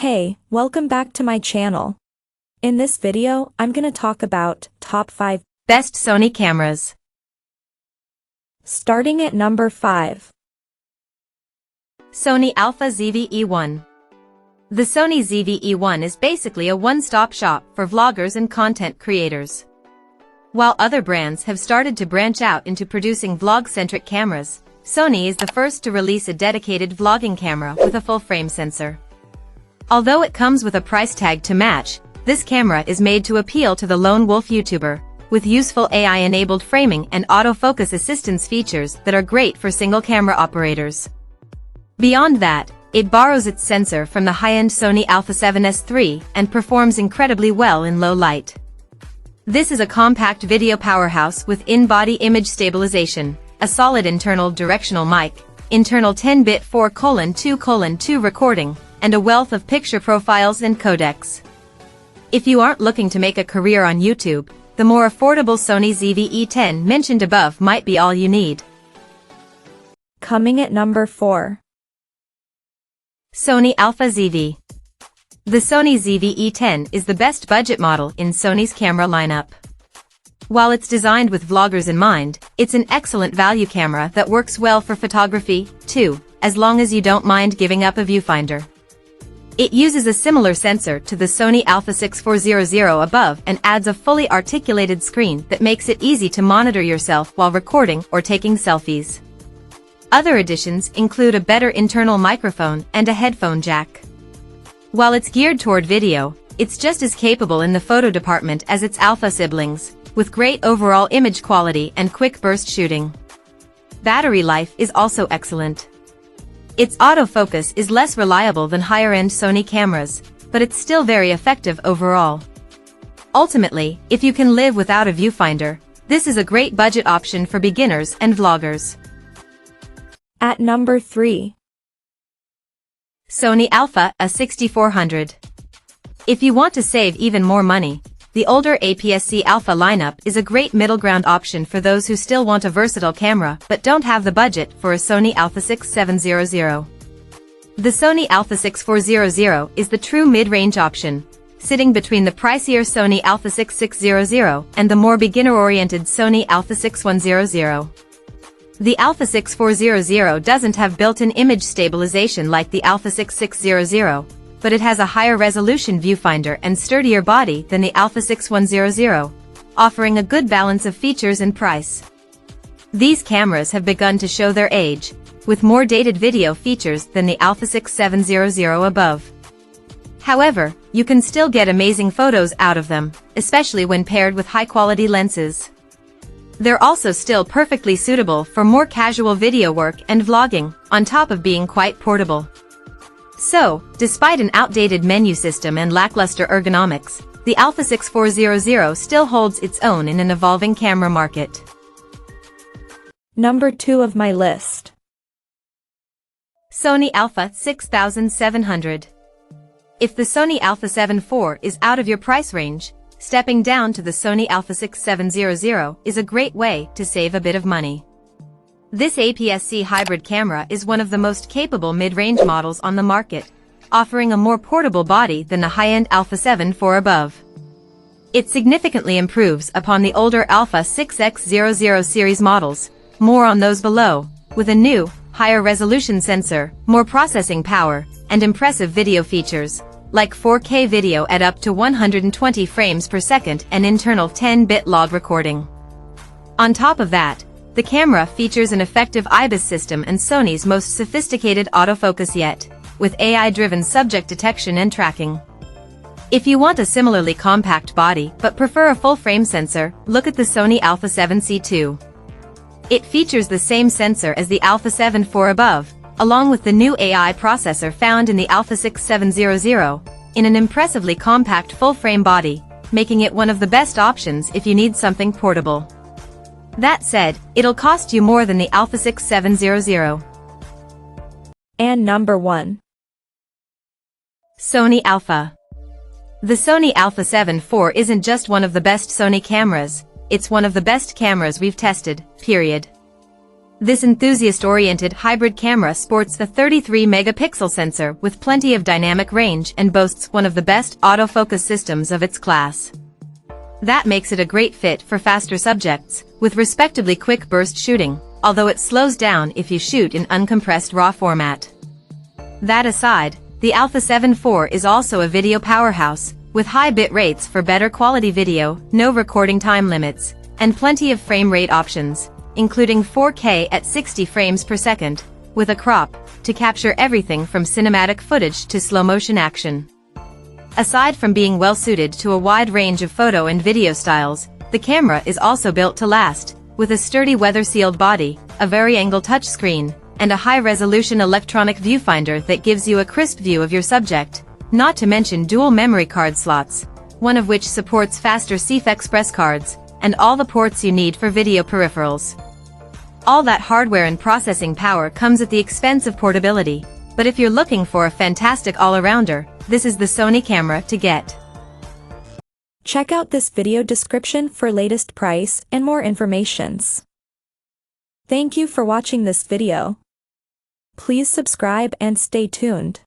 Hey, welcome back to my channel. In this video, I'm gonna talk about top 5 best Sony cameras. Starting at number 5. Sony Alpha ZV1. The Sony ZV1 is basically a one-stop shop for vloggers and content creators. While other brands have started to branch out into producing vlog-centric cameras, Sony is the first to release a dedicated vlogging camera with a full-frame sensor. Although it comes with a price tag to match, this camera is made to appeal to the lone wolf YouTuber, with useful AI-enabled framing and autofocus assistance features that are great for single-camera operators. Beyond that, it borrows its sensor from the high-end Sony Alpha ZV and performs incredibly well in low light. This is a compact video powerhouse with in-body image stabilization, a solid internal directional mic, internal 10-bit 4:2:2 recording, and a wealth of picture profiles and codecs. If you aren't looking to make a career on YouTube, the more affordable Sony ZV-E10 mentioned above might be all you need. Coming at number 4. Sony Alpha ZV. The Sony ZV-E10 is the best budget model in Sony's camera lineup. While it's designed with vloggers in mind, it's an excellent value camera that works well for photography, too, as long as you don't mind giving up a viewfinder. It uses a similar sensor to the Sony Alpha 6400 above and adds a fully articulated screen that makes it easy to monitor yourself while recording or taking selfies. Other additions include a better internal microphone and a headphone jack. While it's geared toward video, it's just as capable in the photo department as its Alpha siblings, with great overall image quality and quick burst shooting. Battery life is also excellent. Its autofocus is less reliable than higher-end Sony cameras, but it's still very effective overall. Ultimately, if you can live without a viewfinder, this is a great budget option for beginners and vloggers. At number 3. Sony Alpha A6400. If you want to save even more money, the older APS-C Alpha lineup is a great middle ground option for those who still want a versatile camera but don't have the budget for a Sony Alpha 6700. The Sony Alpha 6400 is the true mid-range option, sitting between the pricier Sony Alpha 6600 and the more beginner-oriented Sony Alpha 6100. The Alpha 6400 doesn't have built-in image stabilization like the Alpha 6600, but it has a higher resolution viewfinder and sturdier body than the Alpha 6100, offering a good balance of features and price. These cameras have begun to show their age, with more dated video features than the Alpha 6700 above. However, you can still get amazing photos out of them, especially when paired with high-quality lenses. They're also still perfectly suitable for more casual video work and vlogging, on top of being quite portable. So, despite an outdated menu system and lackluster ergonomics, the Alpha 6400 still holds its own in an evolving camera market. Number 2 of my list. Sony Alpha 6700. If the Sony Alpha 7 IV is out of your price range, stepping down to the Sony Alpha 6700 is a great way to save a bit of money. This APS-C hybrid camera is one of the most capable mid-range models on the market, offering a more portable body than the high-end Alpha 7 IV above. It significantly improves upon the older Alpha 6X00 series models, more on those below, with a new, higher resolution sensor, more processing power, and impressive video features, like 4K video at up to 120 frames per second and internal 10-bit log recording. On top of that, the camera features an effective IBIS system and Sony's most sophisticated autofocus yet, with AI-driven subject detection and tracking. If you want a similarly compact body but prefer a full-frame sensor, look at the Sony Alpha 7C2. It features the same sensor as the Alpha 7 IV above, along with the new AI processor found in the Alpha 6700, in an impressively compact full-frame body, making it one of the best options if you need something portable. That said, it'll cost you more than the Alpha 6700. And number 1. Sony Alpha. The Sony Alpha 7 IV isn't just one of the best Sony cameras, it's one of the best cameras we've tested, period. This enthusiast-oriented hybrid camera sports the 33-megapixel sensor with plenty of dynamic range and boasts one of the best autofocus systems of its class. That makes it a great fit for faster subjects, with respectably quick burst shooting, although it slows down if you shoot in uncompressed RAW format. That aside, the Alpha ZV1 is also a video powerhouse, with high bit rates for better quality video, no recording time limits, and plenty of frame rate options, including 4K at 60 frames per second, with a crop, to capture everything from cinematic footage to slow-motion action. Aside from being well-suited to a wide range of photo and video styles, the camera is also built to last, with a sturdy weather-sealed body, a vari-angle touchscreen, and a high-resolution electronic viewfinder that gives you a crisp view of your subject, not to mention dual memory card slots, one of which supports faster CF Express cards, and all the ports you need for video peripherals. All that hardware and processing power comes at the expense of portability, but if you're looking for a fantastic all-arounder, this is the Sony camera to get. Check out this video description for latest price and more informations. Thank you for watching this video. Please subscribe and stay tuned.